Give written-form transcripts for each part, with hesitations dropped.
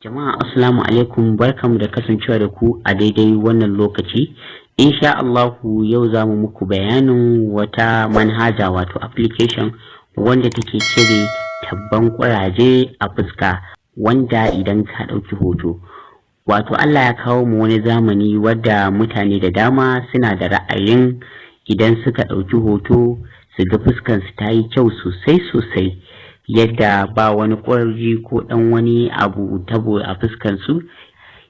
Jama'a assalamu alaikum, barkamu da kasancewa da ku a daidai wannan lokaci. Insha Allahu yau za mu muku bayanin wata manhaja wato application wanda take cire tabban kuraje a fuska, wanda idan ka ɗauki hoto. Wato Allah ya kawo mu wani zamani wadda mutane da dama suna da ra'ayin idan suka ɗauki hoto su ga fuskansu ta yi kyau sosai yadda ba wani ƙwarji ko ɗan wani abu tabo a fuskansu.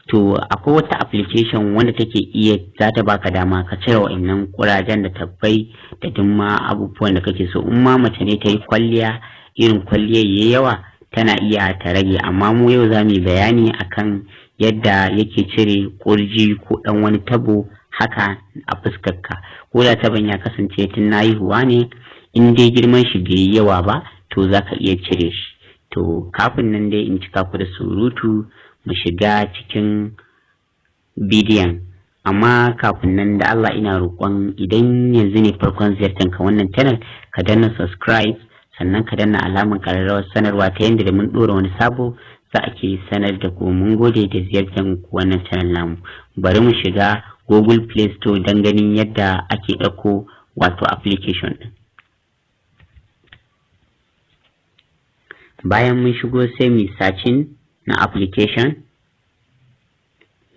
To akwai wata application wanda take iya za ta baka dama ka cire wa'annan ƙurajen da tabbai da dimma abubuwan da kake so. In ma mace ne ta yi kwalliya, irin kwalliyar yayi yawa, tana iya ta rage. Amma mu yau za mu yi bayani akan yadda yake cire ƙurji ko ɗan wani tabo haka a fuskarka, ko da taban ya kasance tun na haihuwa ne, in dai girman shi bai yi yawa ba to za ka iya cire shi. To kafin nan dai in cika ku da surutu, mu shiga cikin bidiyon. Amma kafin nan da Allah ina roƙon idan yanzu ne farkon ziyartar ka wannan channel, ka danna subscribe, sannan ka danna alamar kararrawar sanarwa ta yadda da mun ɗora wani sabo za a ke sanar da ku. Mun gode da ziyartar ku wannan channel namu. Bari mu shiga Google Play Store don ganin yadda ake ɗauko wato application ɗin. Bayan mun shigo sai mu searching na application.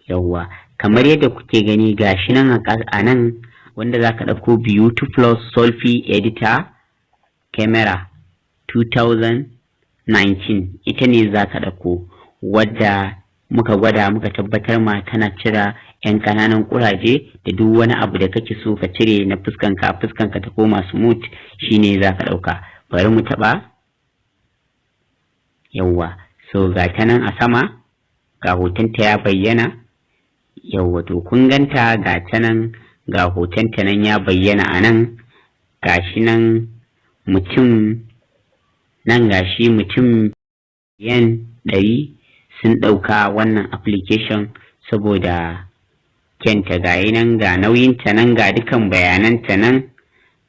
Yawwa, kamar yadda kuke gani gashi nan a nan wanda za ka ɗauko Beautiful Selfie Editor Camera 2019, ita ne za ka ɗauko, wadda muka gwada muka tabbatar ma tana cire 'yan ƙananan ƙuraje da duk wani abu da kake so ka cire na fuskanka ta koma smooth, shine za ka ɗauka. Bari mu taɓa. Yawwa, so ga ta nan a sama, ga hotonta ya bayyana. Yawwa, to kun ganta ga ta nan, ga hotonta nan ya bayyana a nan. Gashi nan mutum, nan gashi mutum yan 100 sun ɗauka wannan application saboda kyanta. Gayi nan, ga nauyinta nan, ga dukan bayananta nan,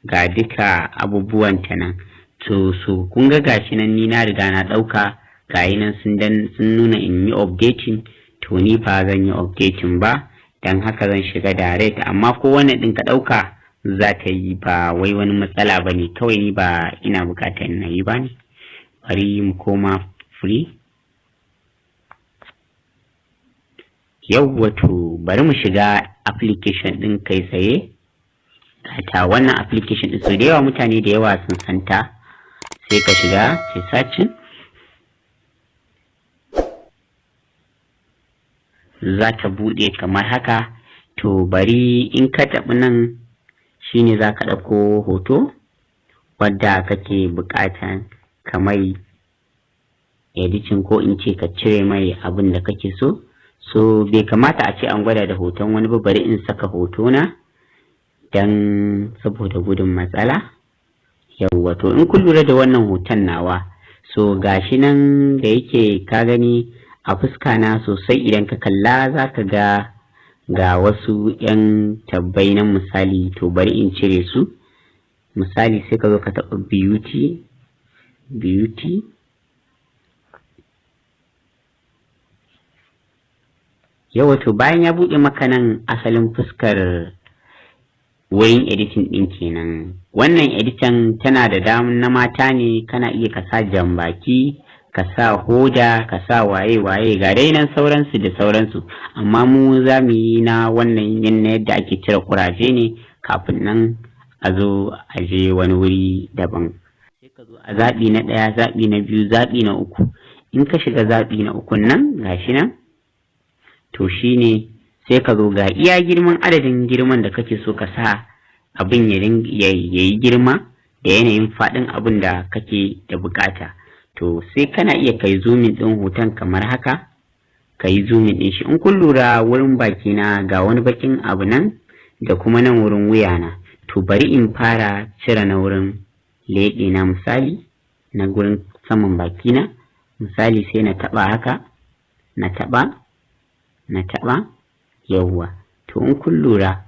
ga duka abubuwanta nan. To kun ga gashi nan ni na riga na ɗauka, gayi nan sun nuna in yi updating. To ni ba zan yi updating ba, don haka zan shiga direct. Amma ko wannan ɗin ka ɗauka za ta yi, ba wai wani matsala ba ne, kawai ni ba ina bukatar na yi ba ne. Bari mu koma free. Yawwa, to bari mu shiga application ɗin kai tsaye. Ta wannan application ɗin so da yawa mutane da yawa sun santa. Sai ka shiga sai searching, za ta buɗe kamar haka. To bari in ka taɓi nan shine za ka ɗauko hoto wadda kake buƙata ka mai editing, ko in ce ka cire mai abin da kake so. So bai kamata a ce an gwada da hoton wani ba, bari in saka hotona don saboda gudun matsala. Yawwa, to in kun lura da wannan hoton nawa, so gashi nan da yake ka gani a fuska na sosai, idan ka kalla za ka ga wasu 'yan tabbai nan misali. To bari in cire su. Misali sai ka zo ka taɓa beauty. Yawa, to bayan ya buɗe maka nan asalin fuskar wurin editing ɗin kenan. Wannan editan tana da damun na mata ne, kana iya ka sa jambaki, ka sa hoda, ka sa waye ga dai nan sauransu da sauransu. Amma mu za mu yi na wannan yin yadda ake cire kuraje ne, kafin nan a zo a je wani wuri daban. Sai ka zo a zaɓi na ɗaya, zaɓi na biyu, zaɓi na uku. In ka shiga zaɓi na ukun nan gashi nan, to shine sai ka zo ga iya girman adadin girman da kake so ka sa abin ya yi girma da yanayin faɗin abin da kake da bukata. To sai kana iya kai zoomin ɗin hoton kamar haka, ka yi zoomin ɗin shi. In kun lura wurin baki na ga wani bakin abu nan, da kuma nan wurin wuya na. To bari in fara cire na wurin leɗe na, misali na gurin saman baki na. Misali sai na taɓa haka, na taɓa. Yawwa, to in kun lura,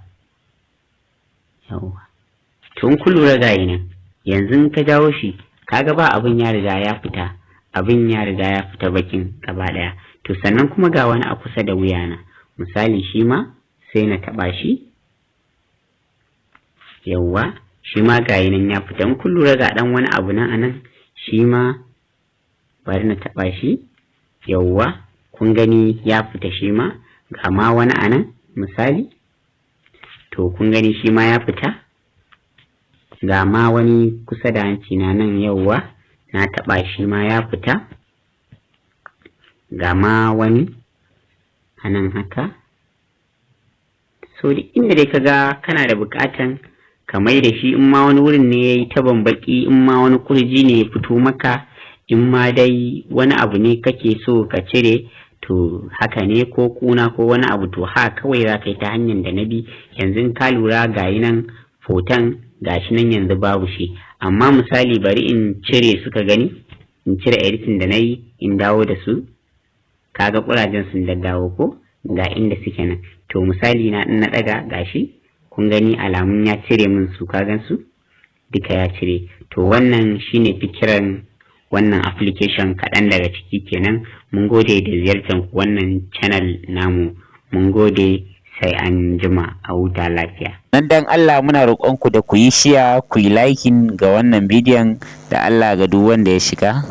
gayi nan yanzu ka jawo shi, kaga ba abin ya riga ya fita bakin gaba daya. to sannan kuma ga wani a kusa da wuyana, misali shi ma sai na taɓa shi, yawwa shi ma gayi nan ya fita. In kun lura ga ɗan wani abu nan anan, shi ma bari na taɓa shi, yawwa kun gani ya fita shi ma. Ga ma wani anan misali, to kun gani shi ma ya fita. Ga ma wani kusa da hanci na nan, yawwa na taɓa shi ma ya fita. Ga ma wani anan haka. So duk inda dai kaga kana da buƙatan ka mai da shi, in ma wani wurin ne yayi taban baki, in ma wani kurji ne ya fito maka, in ma dai wani abu ne kake so ka cire, to haka ne, ko kuna ko wani abu, to ha kawai za ka yi ta hanyar da na bi. Yanzu in ka lura gayi nan hoton gashi nan yanzu babu shi, amma misali bari in cire su ka gani, in cire editing da na yi in dawo da su, kaga kurajen sun daddawo ko ga inda suke nan. To misali na in na ɗaga gashi, kun gani alamun ya cire min su, ka gan su duka ya cire. To wannan shine fikiran wannan application kaɗan daga ciki kenan. Mun gode da ziyartar wannan channel namu. Mun gode, sai an jima, a huta lafiya. Nan dan Allah muna roƙonku da ku yi share, ku yi liking ga wannan bidiyon da Allah ga duk wanda ya shiga.